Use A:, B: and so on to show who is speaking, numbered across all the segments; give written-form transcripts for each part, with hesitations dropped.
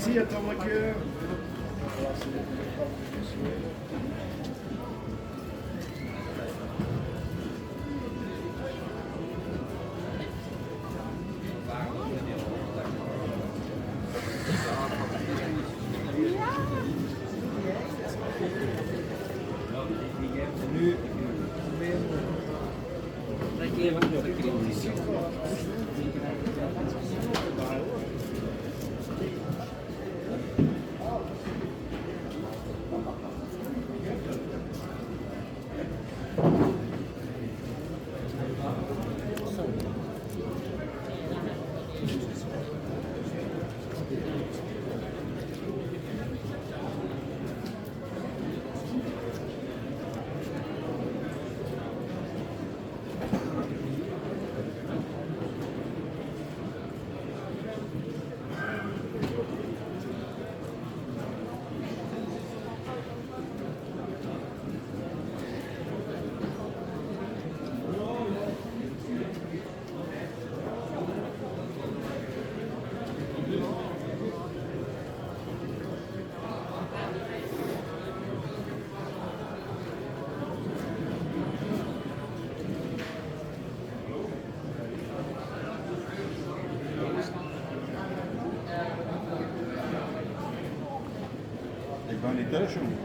A: Zie je het dan een keer?
B: Ik ben niet thuis, jongen.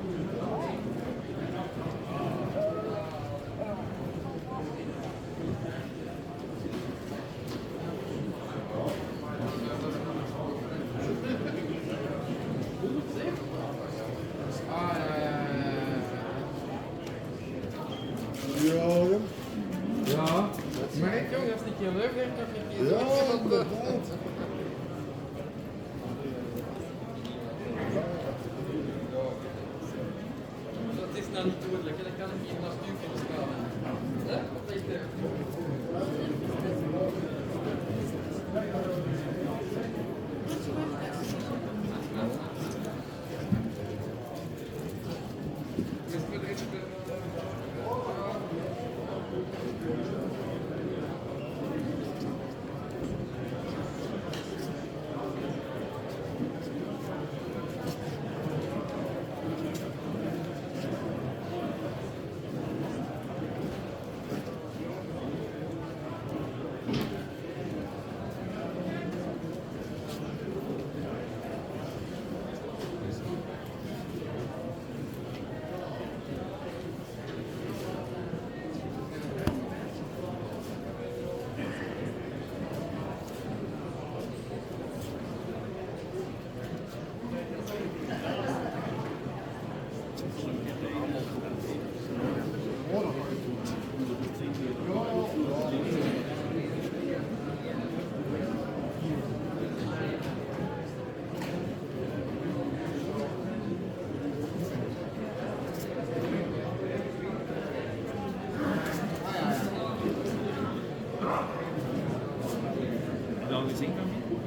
A: Ja. Maar ik jongen, dat is een keer leuk, denk ik. Ja, inderdaad. Dat is nou niet dodelijk, dan kan ik hier naar stuur kunnen schalen. Wat is dit?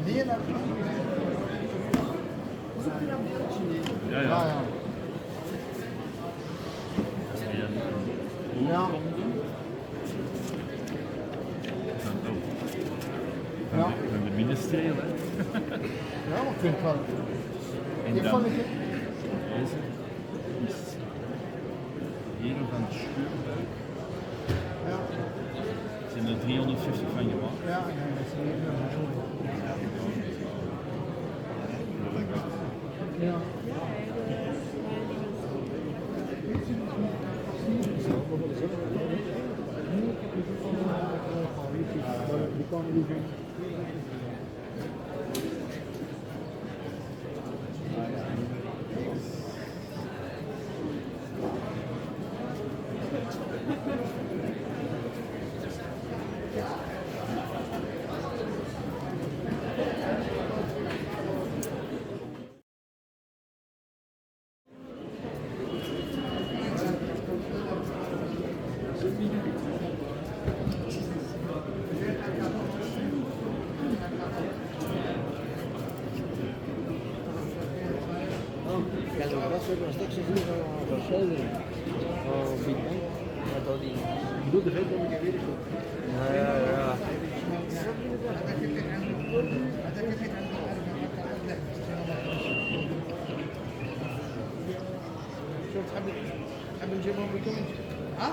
B: Nee, dat ja, ja. Ja. Ja.
C: Van de minenstreel, hè?
B: Ja, maar ik vind het wel.
C: En
B: Ik
C: dan
B: vond het
C: deze is hier van het schuurbuik.
B: ja.
C: Er zijn er 350 van gemaakt.
B: Ja, dat is heel ja.
D: Een stukje van Sheldon, van Big Bang, met al die... Ik bedoel de vet om ik weer ja. Będzie mam wykonać.
B: A?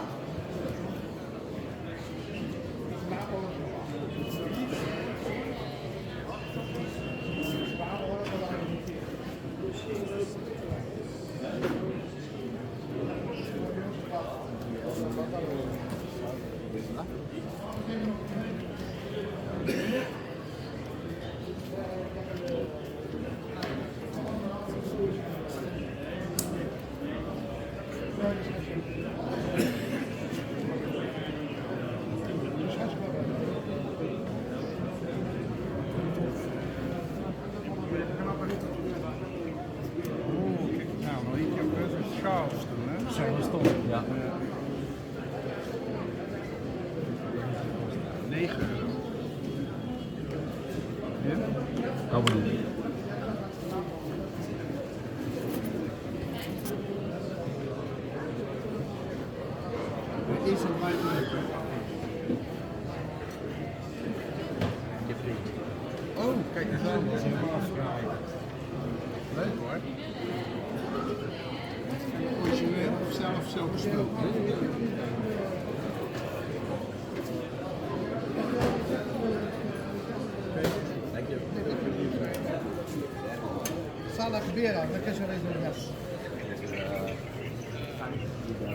E: Nou, nog eentje op best Charles toen, hè?
B: Charles toch?
C: Ja.
E: 9 euro. Ja?
C: Gaan we doen.
E: Is het blijft leuk, hè? Oh, kijk eens aan. Dat is helemaal afgehaald. Leuk hoor. Origineel of zelf gespeeld?
B: Sala كبيرة ما كانش رئيس الناس.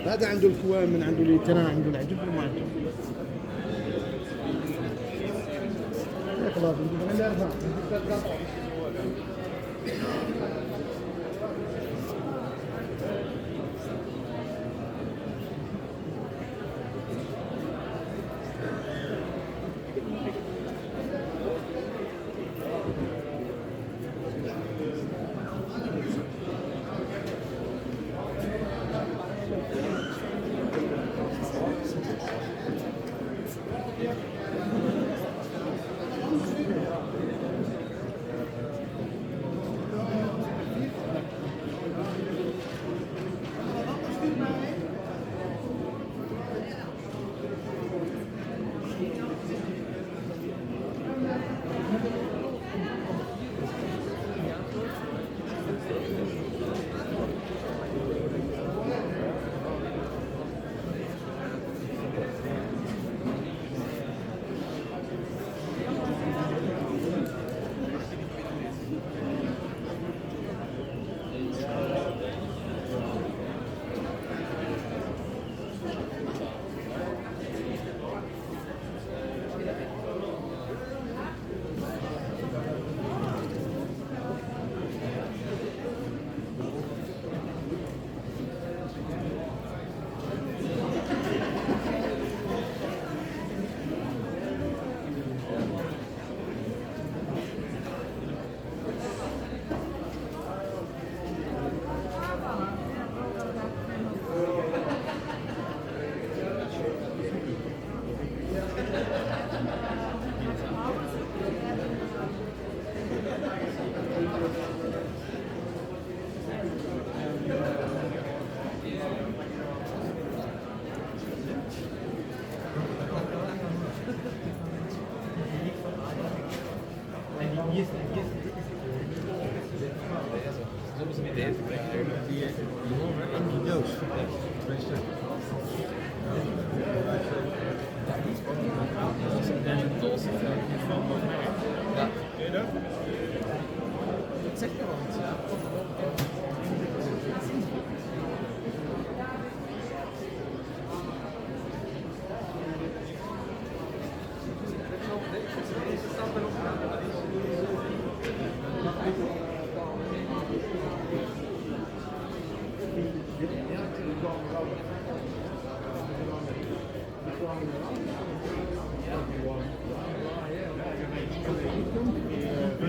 D: هذا عنده الكوامن عنده الاتران عنده العجب وما عنده.
B: خلاص نجيب من الأربعة.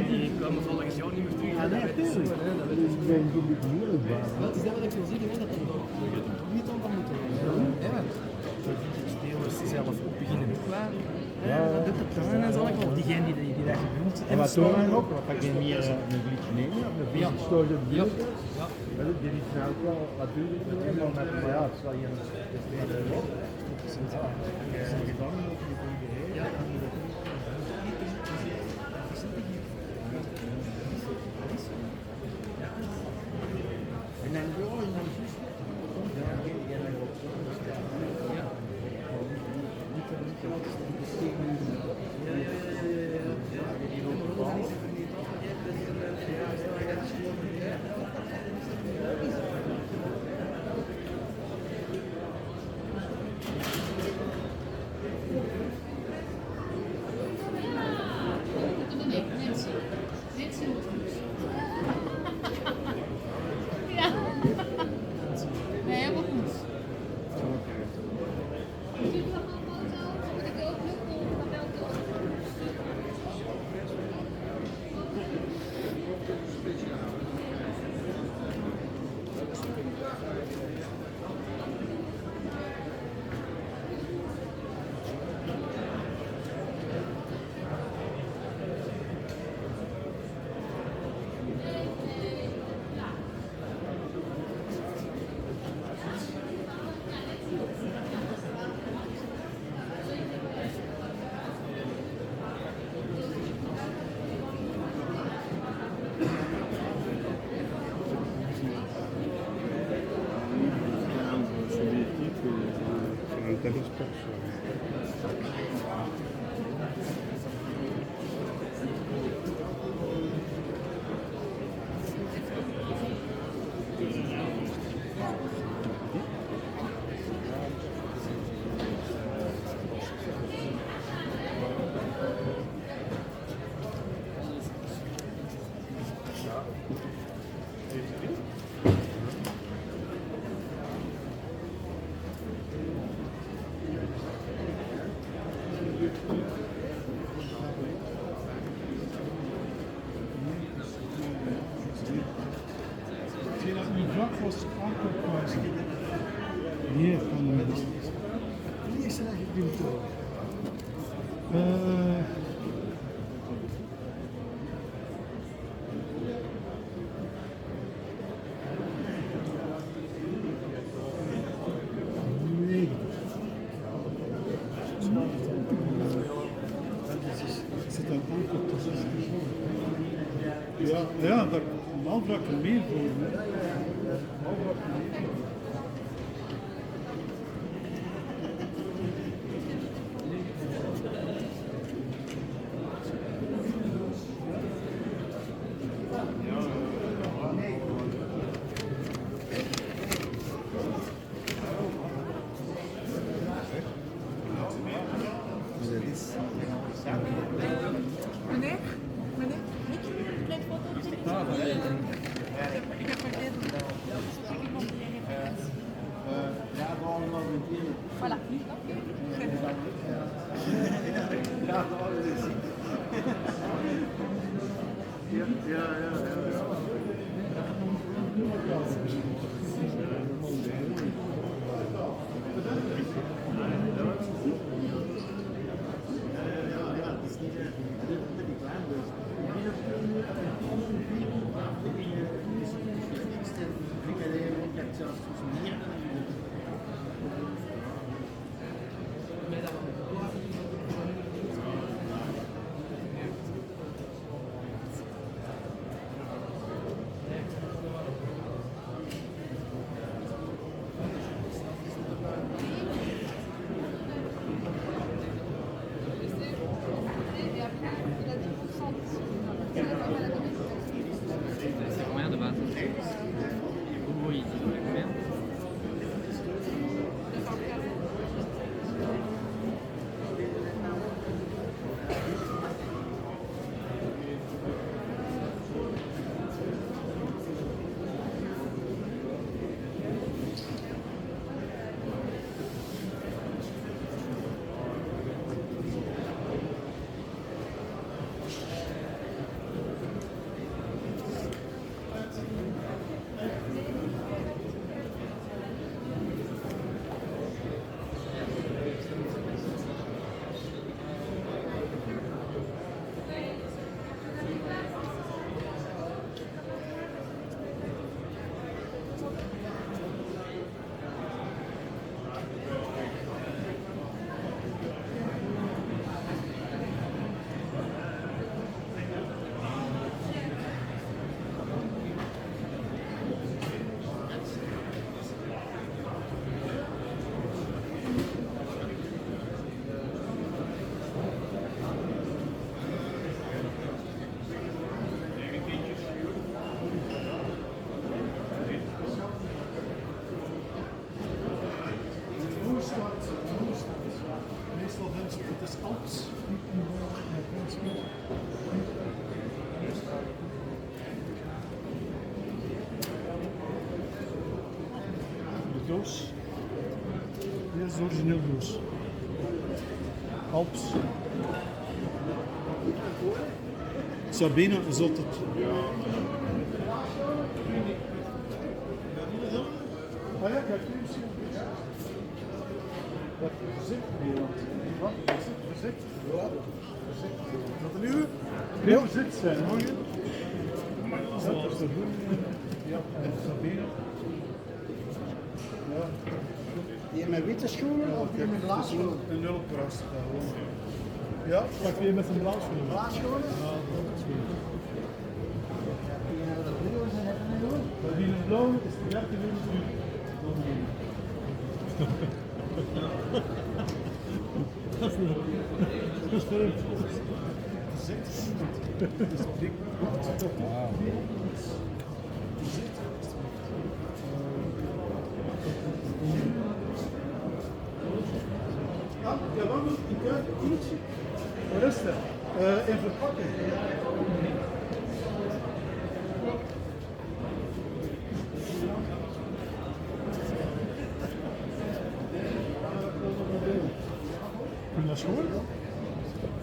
A: Die kwamen volgens jou niet meer terug.
D: Ja, nee, tuurlijk. Dat is moeilijk.
A: Wat is dat wat ik wil zeggen? Dat dat nog niet aan kan moeten doen. Ja. Spelers zelf ook beginnen ook waar. Ja, dat doet het dan en zo. Diegene die dat genoemd
D: En wat doen we ook? Wat pak je meer een glitch nemen? Of een vies gestoorde bier? Ja. Die is nou ook wel wat duurder te doen. Maar ja, het zal je een tweede op. Ja. En dan gewoon, dan
F: Zit een aantal tussen. Ja, daar Malbrak er meer voor.
G: Meneer, ik een klein foto. Ik heb vergeten.
D: Ja, we allemaal met hier.
G: Voilà.
D: Ja, alles is ziek. Ja.
H: C'est combien de base? Oui, combien?
F: Meestal hebben ze het is Alps. De doos. Dit is de origineel doos. Alps. Sabina is altijd. Ah ja, kijk eens. Wat verzet hier? Wat? Verzet? Ja. Wat een uur? Ja, verzet zijn. Mooi. Dat is de groen. Ja, en Sabina. Ja.
B: Die met witte schoenen of die met blaasschoenen?
F: Een nulkrast. Ja, pak je met een blauwschoen.
B: Blaasschoenen?
F: Ja, dat is goed.
B: Die de blauwe zijn net een nieuwe.
F: Maar die in blauw is 13 euro duur. Dat is niet. Dat is verder. Verzet. Dat is dik. Ja, dan moet ik kijken. Koeltje. Rustig. In verpakking. Vind je dat schoon?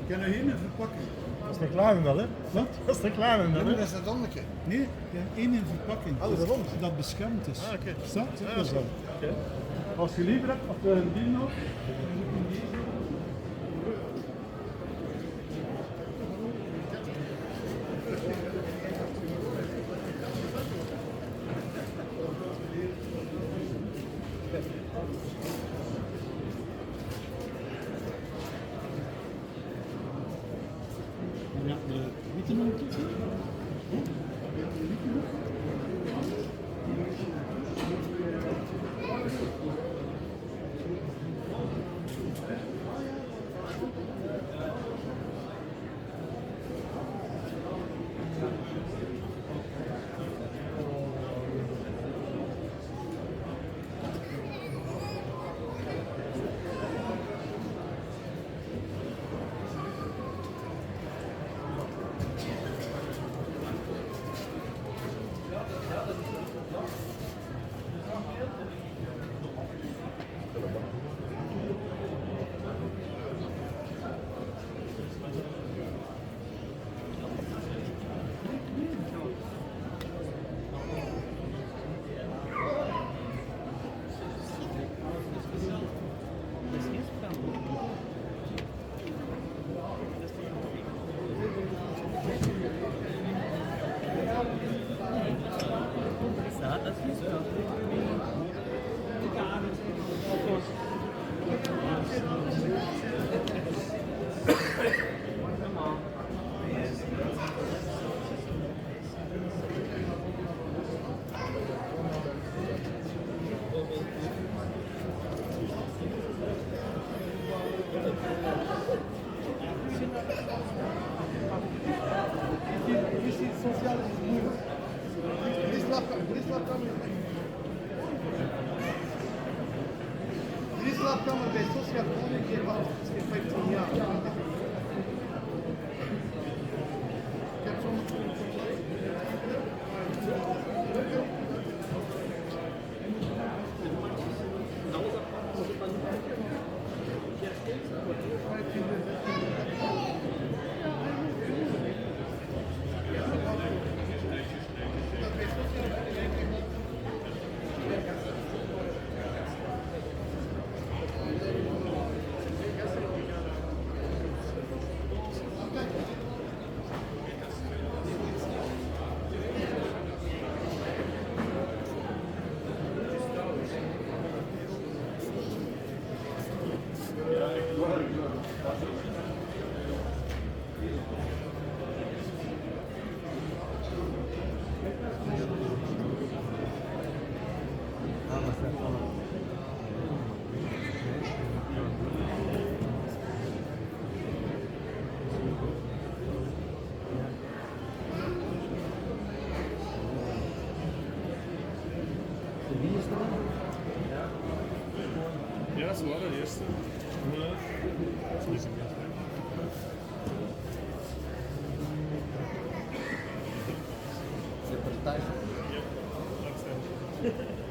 F: Ik heb er één in verpakking.
D: Dat is de klaar wel, hè?
F: Wat?
D: Dat is de klaar wel,
B: Dat
D: hè?
B: is het onderke.
F: Nee, ik heb één in verpakking.
D: dat is rond.
F: Dat beschermd is.
D: Ah, oké.
F: Staat?
D: Ja,
F: Dat is dat.
D: Oké.
F: Als je liever hebt, of een die nog.
H: Ja, de witte nootjes.
B: Die slaapkamer bij Sociaal Wonen hier was 15 jaar. Ik heb zo'n
F: Ja, dat is wel de eerste. Dat is niet.
B: reportage.
F: Ja, dat staat.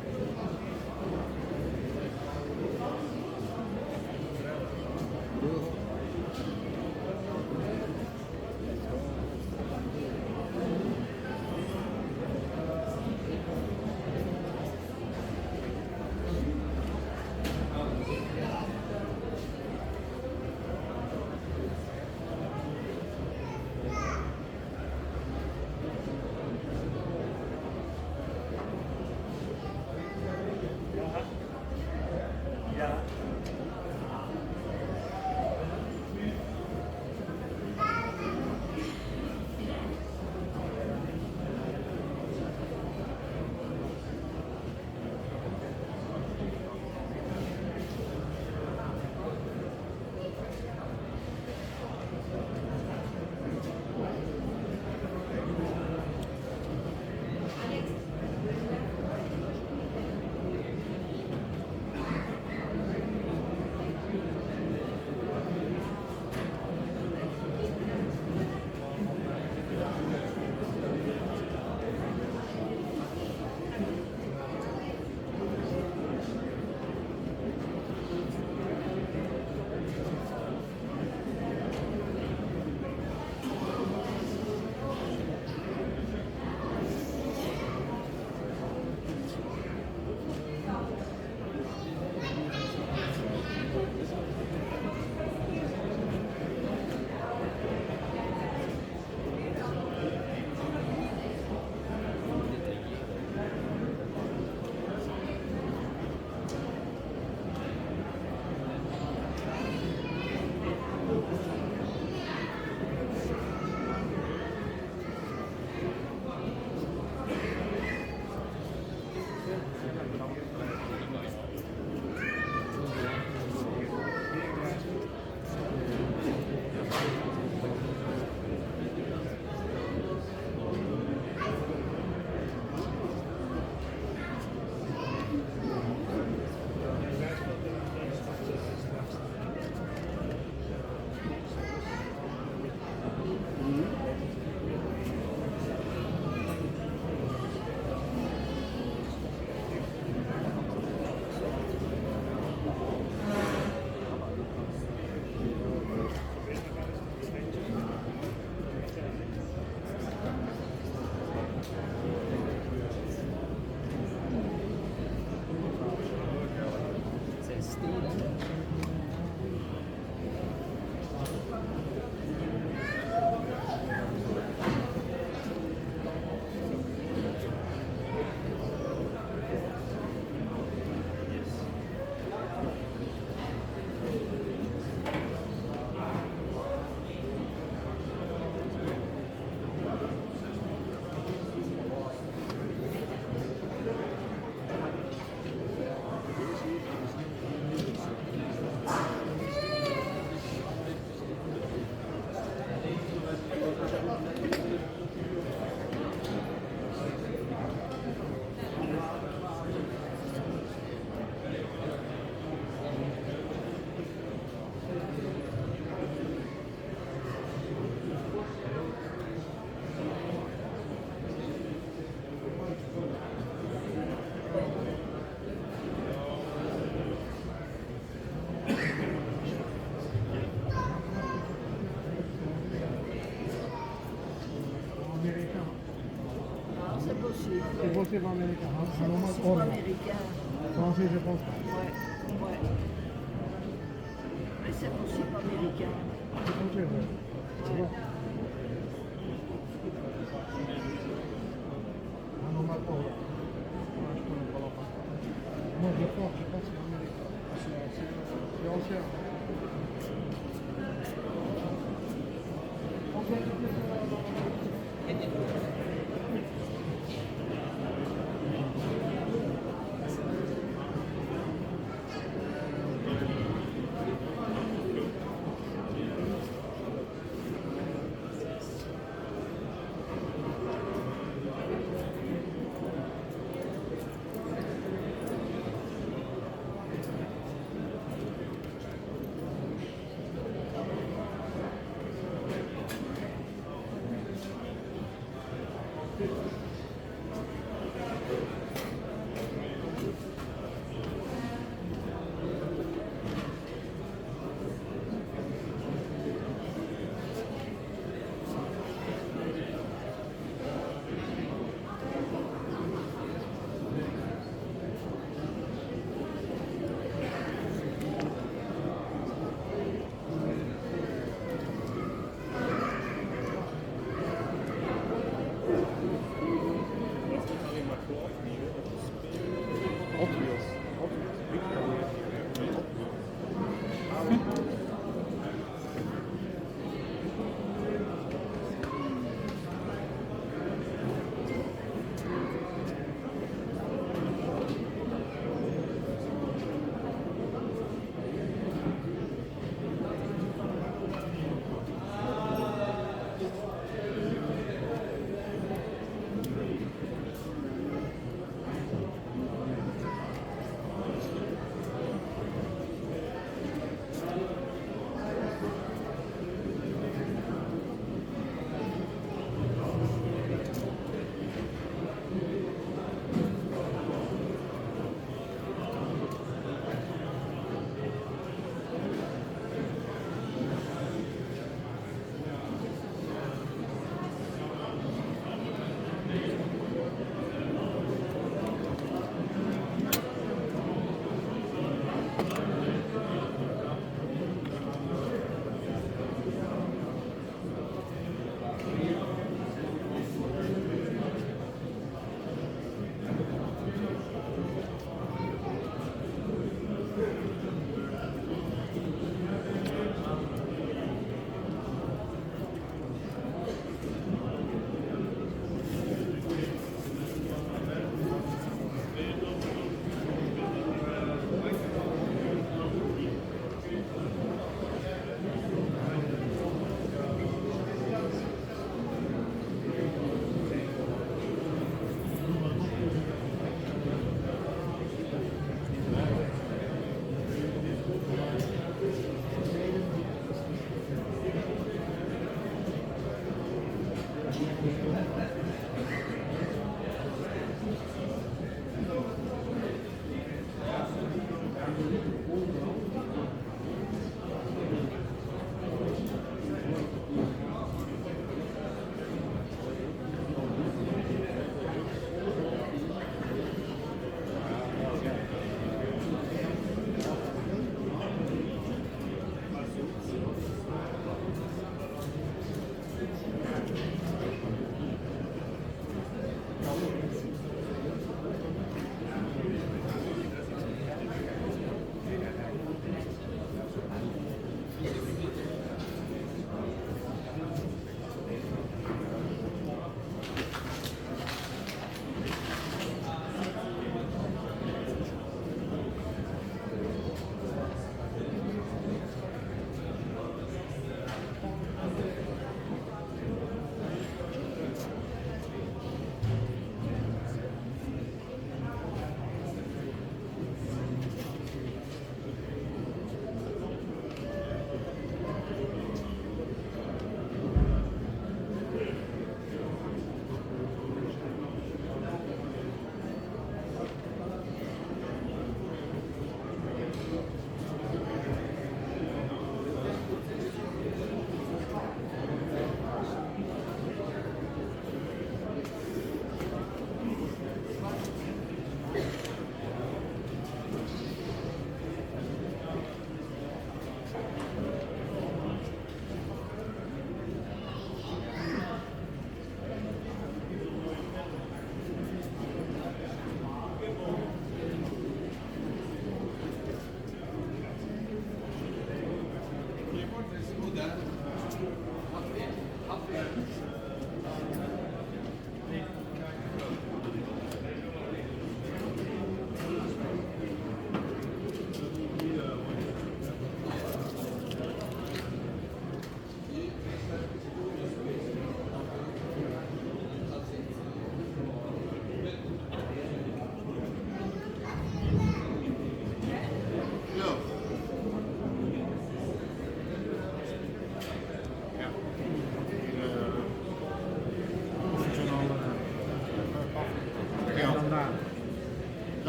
G: aussi.
F: C'est pensé par américain. C'est normal.
G: C'est pas américain.
F: Français, je pense pas.
G: Ouais, ouais. Mais c'est possible américain.
F: C'est pensé, ouais. Tu vois. Ah non, ma pauvre. Ouais, je connais pas la part. Moi, je pense que c'est américain. C'est ancien.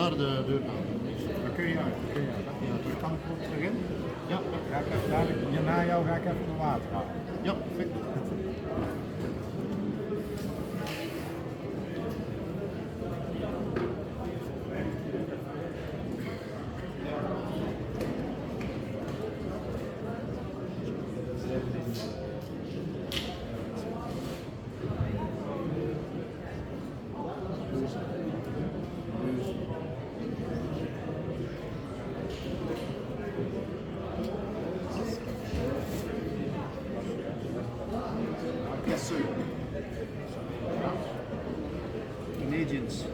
D: Daar de deurkant.
F: Dat kun je uit. Ja, dat kan ik ook erin. Ja, ga ik even dadelijk, na jou ga ik even naar water halen.
D: Ja, perfect.
B: Canadians.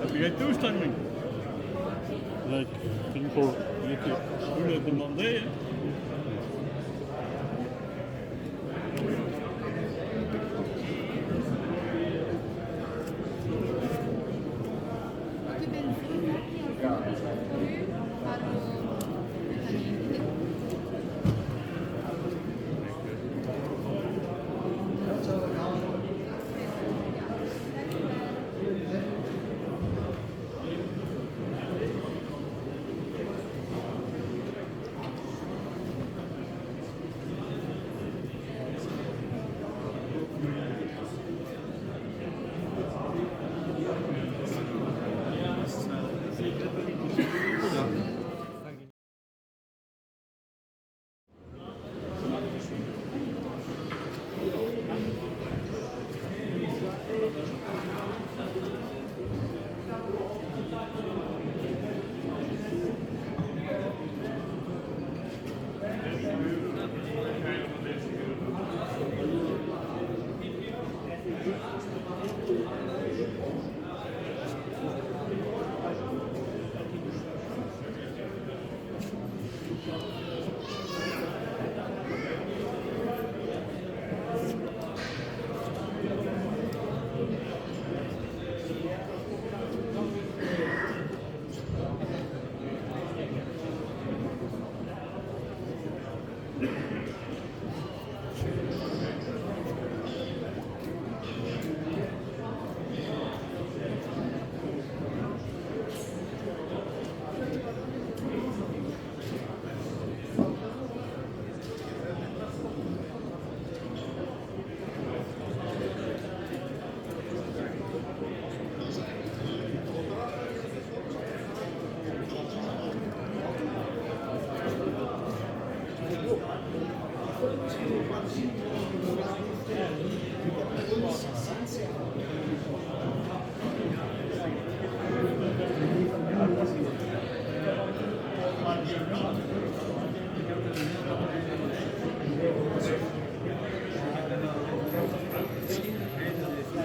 C: Heb jij toestemming? Nee, ik vind voor je schoenen demanderen.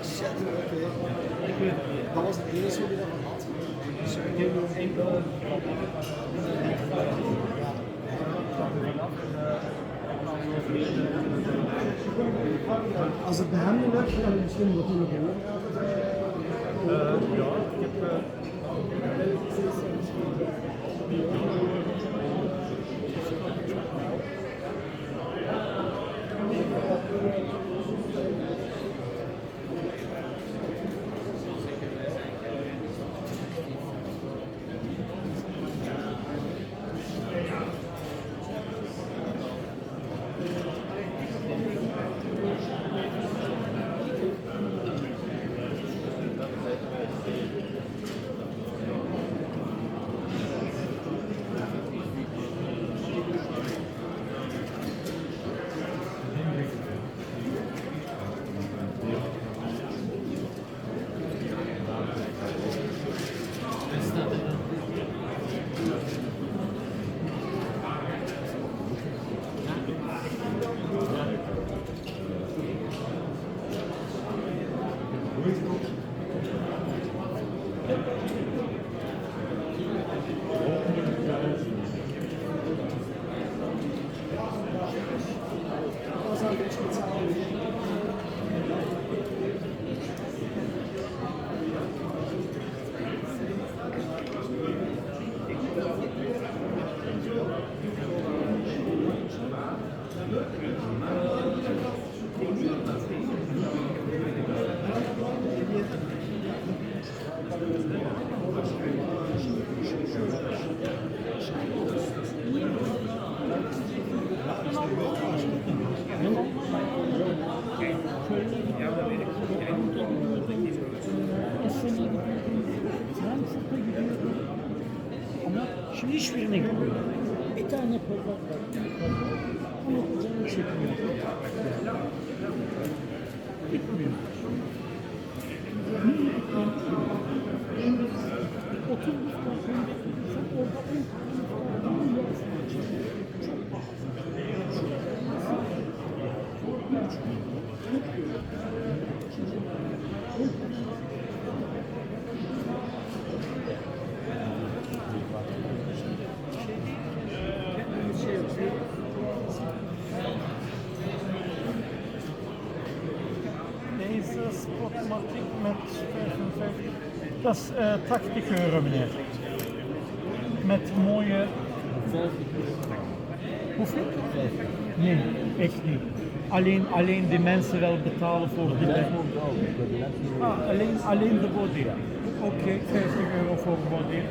B: Shadow.
A: Dat was het enige die dat had. Dus we kregen enkel. Als het bij hem niet lukt, dan misschien wat nog horen.
F: Ja, ik heb...
A: Şimdi hiçbirine gitmiyor. Bir tane program var. Onu kucağına çekmiyor. Gitmiyor. Otobüs kalkıyor. Sen orada 10 tane yarsın. Çok pahalı.
F: Deze spotmatic met 55. Dat is 80 euro meneer. Met mooie... Hoeveel? Nee, echt niet. Alleen die mensen wel betalen voor die lijn. Alleen de body. Oké, 50 euro voor body.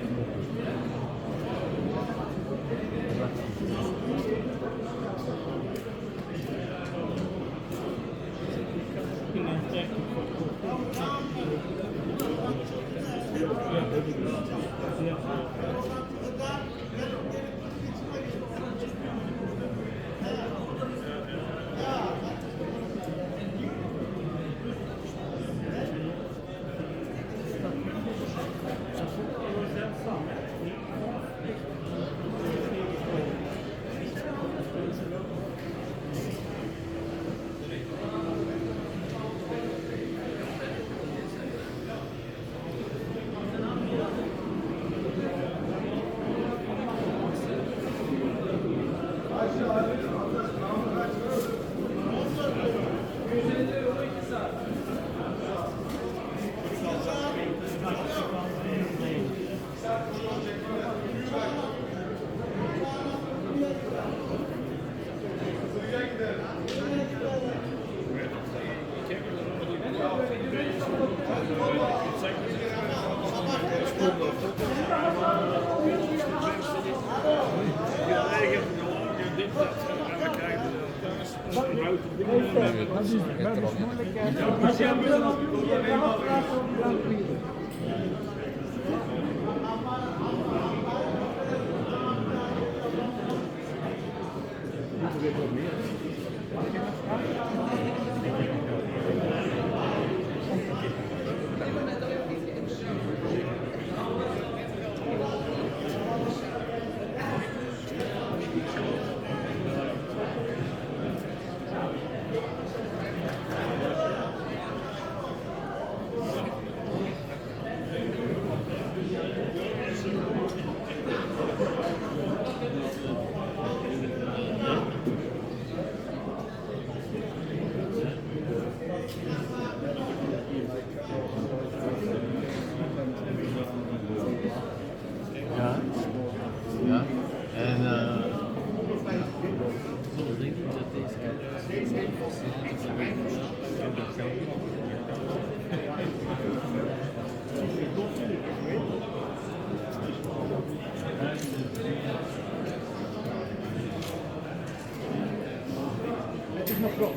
F: Het is nog wel.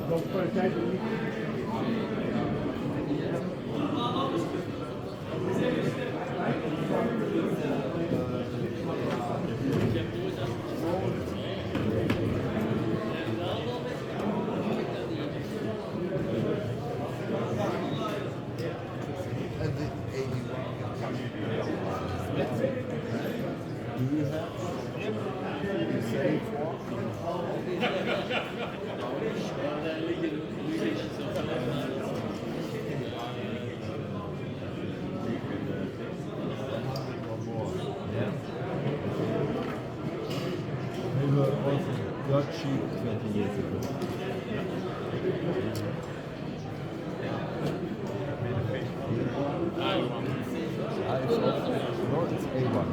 F: Dat kwaliteit er niet.
E: En de 81. Do you have? You say
D: They were also dirt cheap 20 years ago.
E: No, it's A1.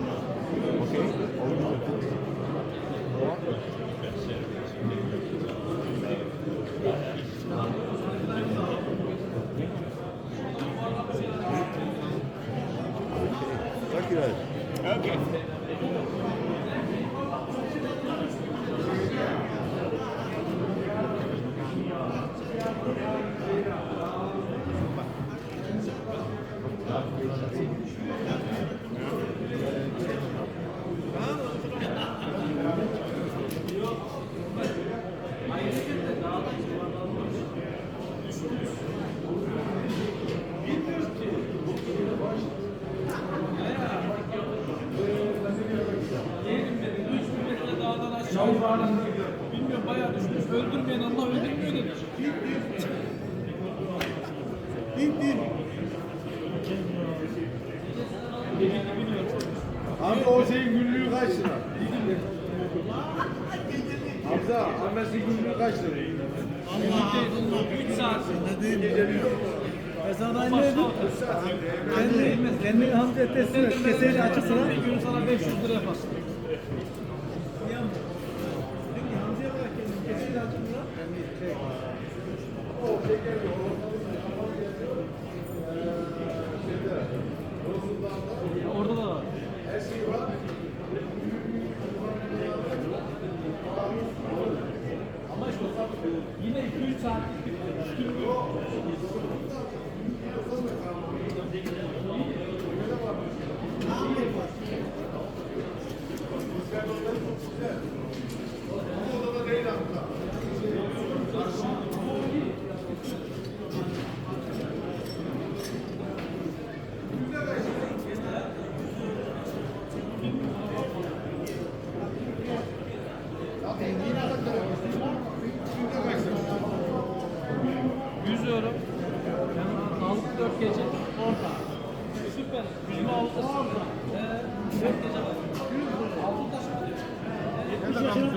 E: Okay? Only a bit more. Okay. Dankjewel.
C: Okay.
A: Bilmiyorum bayağı düşmüş. Öldürmeyen Allah öldürmüyor demiş.
F: Abi o şeyin günlüğü kaç lira? Hamza, Ahmet'in günlüğü kaç lira?
A: Allah Allah. 3 saat.
F: Sana ne dedim? Kendini Hamza'ya teslim et. Keseyle açırsın ha.
A: Bir gün sana 500 lira yapar.
F: Hamza'ya bırak kendini. Keseyle açırsın ha.
A: Orada da var. Ama işte yine 2-3 saatlik bir €100. Yani aldık 4 gece. Süper. 26 4 gece var. Altın taş mı? 70 yaşında.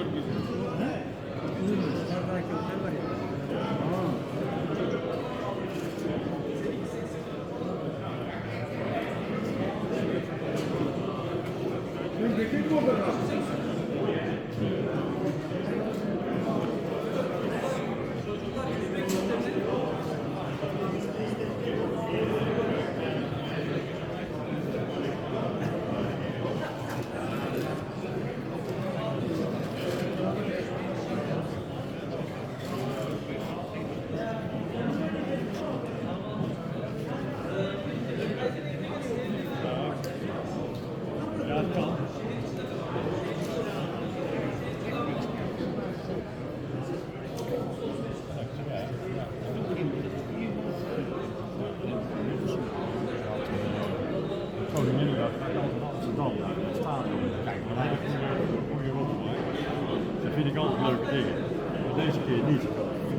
C: Dat vind ik altijd leuke dingen. Maar deze keer niet.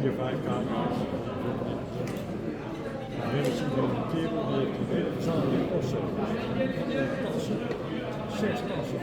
C: 4, 5 camera's. We willen ze implementeren op de hele verzameling of zo. Tassen. 6 tassen.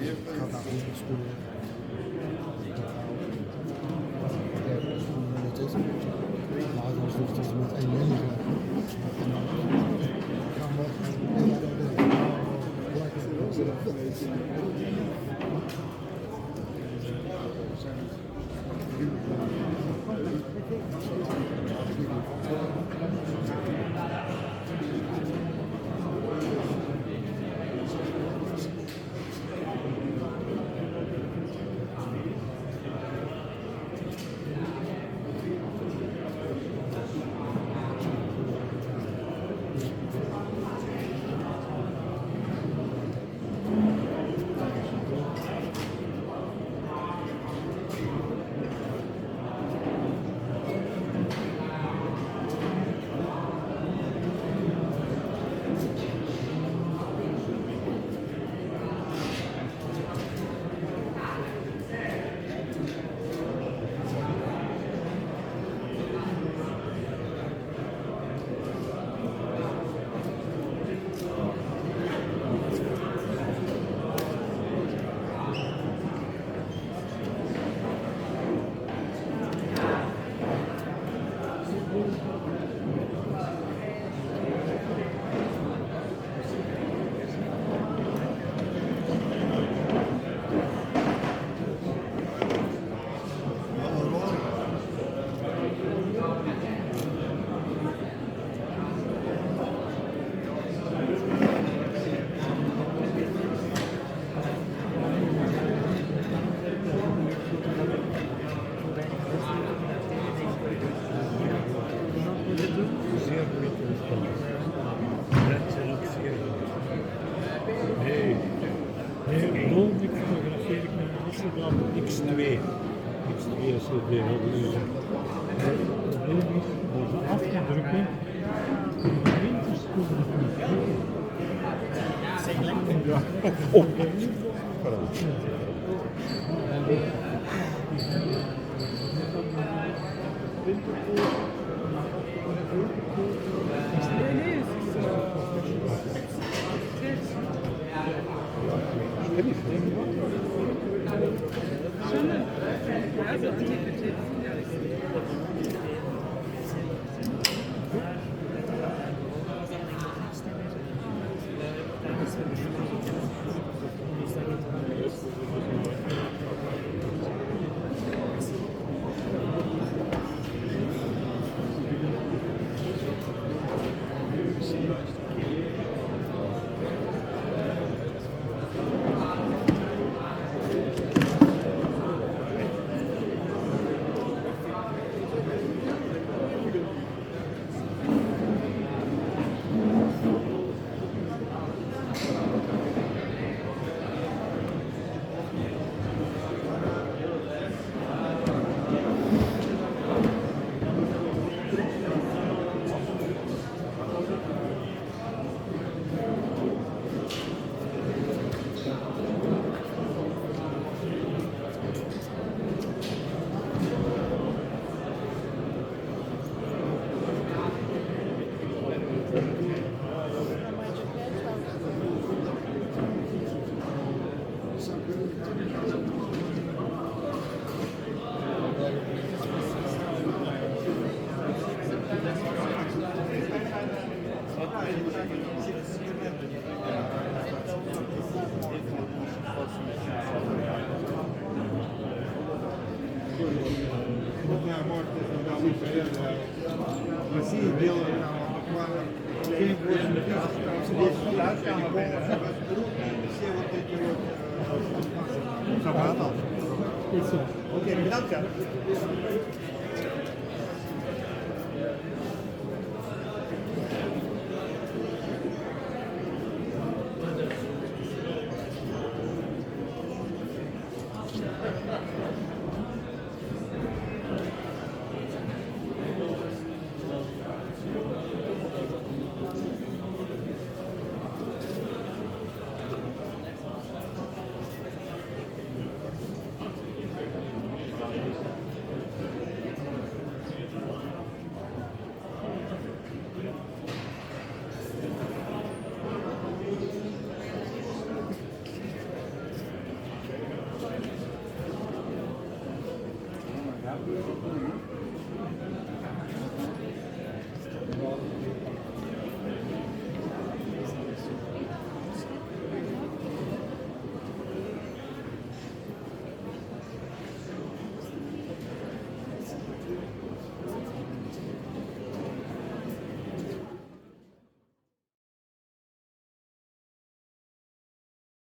D: ga daar ook spullen. Maar dan is het dus met één enige.
C: X2 is het deel. Dus het probleem is, deze afgedrukken, de winters komen niet. Ja,
F: Zo gaat dat. Goed zo. Oké, bedankt.